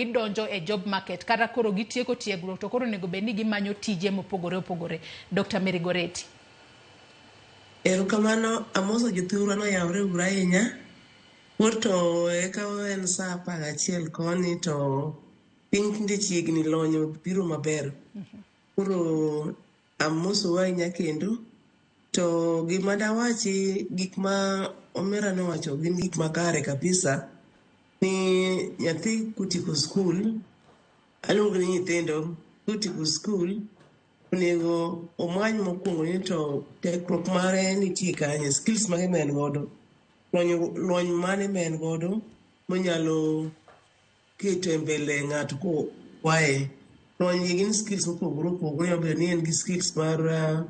gidonjo e job market kata koro gitieko tiegruok to koro nego bed ni gimanyo tije mopogore opogore. Dr. Mary Goretti. Erokamano, amoso jothurwa noyawre ura ahinya. Wuoto eka en saa 11 koni to piny tinde chiegni lony biro maber. Koro amoso ahinya kendo. To gima dawachi, gik ma Omera nowacho gin gik makare kabisa. Ni nyathi kutieko skul, aluongo ni nyithindo kutieko skul, onego omany mokwongo ni to tekruok mare nitie kanye, skills mage ma en godo, lony mane ma en godo monyalo keto e mbele ng'ato kwaye. Lony gin skills mopogore opogore, nyalo bedo ni en gi skills mar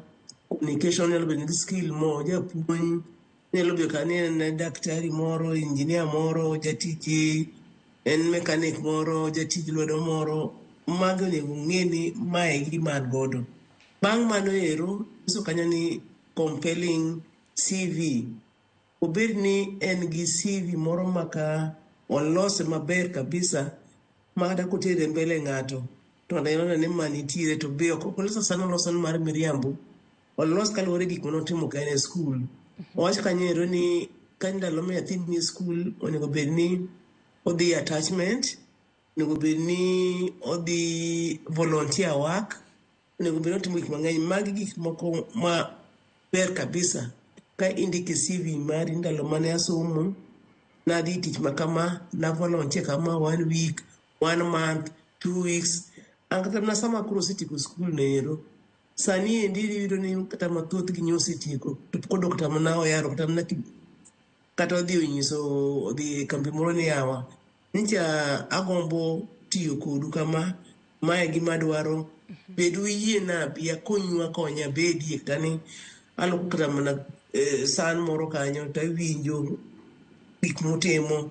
communication, nyalo bedo ni skill mo japuonj, nyalo bedo ka ni en daktari moro, engineer moro, jatich en mechanic moro, jatich lwedo moro. Mago onego ng'e ni mae gima an godo. Bang' mano ero, iso kanyo ni compelling CV. Obed ni en gi CV moro maka olose maber kabisa, makata kotere mbele ng'ato to neno ni manitiere to be ok oloso sana oloso mar miriambo, olos kaluwore gik manotimo ka en e skul. Owacho kanyo ero ni ka ndalo ma nyathi ni skul, onego bed ni odhi attachment, onego bed ni odhi volunteer work, onego bed ni otimo gik mang'eny. Magi gik moko ma ber kabisa ka indike CV mari, ndalo mane asomo nadhi tich makama, na volunteer kama 1 week, 1 month, 2 weeks. Kata na sama koro osetieko skul no ero, sani endi iyudo ni kata mathoth gi osetieko to kodok kata mana oyaro kata odhi onyiso, odhi kambi moro ni yawa, nicha agombo tiyo kodu kama, mae gima dwaro, bedu yie na bi akonywa konya bedie, kata ni aloko kata mana san moro kanyo to awinjo gik mutimo,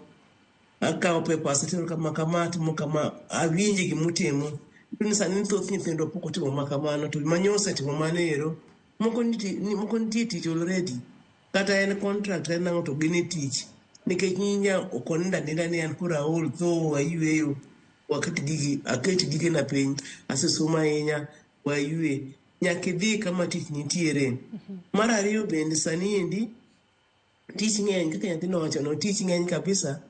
akawo papers atero kama timo kama, awinje gimutimo. Ni sani thoth nyithindo pok otimo makamano, to manyo osetimo mano ero, moko nitie tich already, kata en contract en ang'o to gin e tich, nikech nyinya okoninda ninda ni an kura aol tho ayueyo, aket gige na piny, asesomo ahinya wayue, nyaka idhi kama tich nitiere. Mar ariyo bende sani endi tich ng'eny, kaka nyathino owacho no, tich ng'eny kabisa,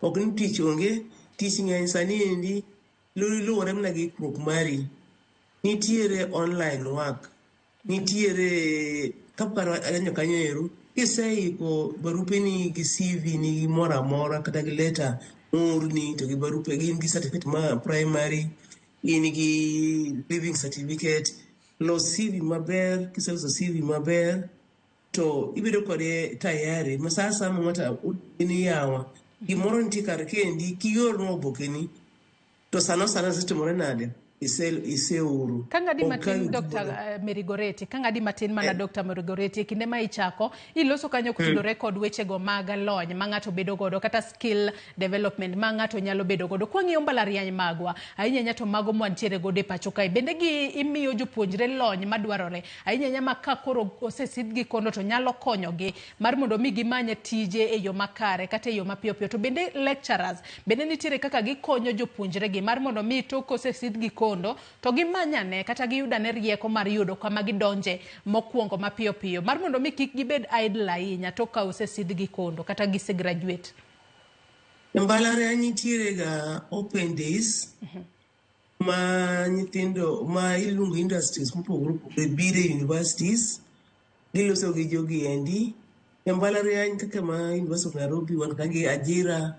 ok ni tich onge, tich ng'eny sani endi. Luwore mana gi ikruok mari, nitiere online work, nitiere kaparo aranyo kanyo ero, kiseiko barupeni gi CV ni moro amora, kata gi leta moorni, to gi barupe gin gi certificate ma primary, in gi living certificate, los CV maber. Kiseloso CV maber to ibedo kode tayari, masasa mang'ata ni yawa gimoro nitie kar kendi, kiorno obokeni to sana sitimore nade iseoro. Kang'adi matin Dr. Mary Goretti, kang'adi matin mana Dr. Mary Goretti, kinde ma ichako iloso kanyo kutudore kod wechego mag lony ma ng'ato bedo godo, kata skill development ma ng'ato nyalo bedo godo. Kwang'iyo mbalariany magwa, ahinya to mago mwantiere godo e pacho kae, bende imiyo jopuonjre lony madwarore, ahinya ma ka koro osesidhgi kono to nyalo konyogi mar mondo mi gimanye tije e yo makare kata e yo mapiyo piyo. To bende lecturers, bende nitiere kaka gikonyo jopuonjre gi mar mondo mi tok osesidhgi kondo to gimanyane kata giyudane rieko mar yudo kama gidonje mokwongo mapiyo piyo, mar mondo mi kik gibed idle ahinya tok ka osesidhgi kondo kata gise graduate. Mbalariany nitiere ga open days ma nyithindo ma iluongo industries mopogore opogore bire universities, giloso gi jogi endi. Mbalariany kaka ma University of Nairobi wan kagi ajira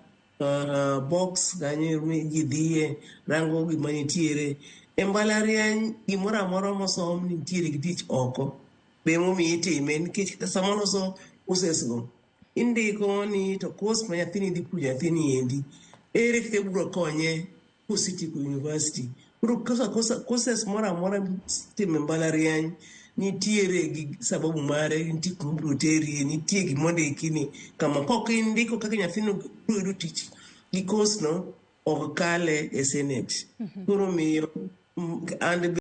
box kanyo ji dhiye rango gima nitiere. Mbalariany gimoro amora mosom nitiere gi tich oko be momiyi time, nikech sama loso courses go indiko ni to course ma nyathini dhi puonjo nyathini endi ere kaka biro konye kosetieko university. Koro courses moro amora timo mbalariany nitiere gi sababu mare, nitie kuma biro terie, nitie gimondiki ni kama kok indiko kaka nyathino biro yudo tich gi course no ok kale e Senate. Koro miyo and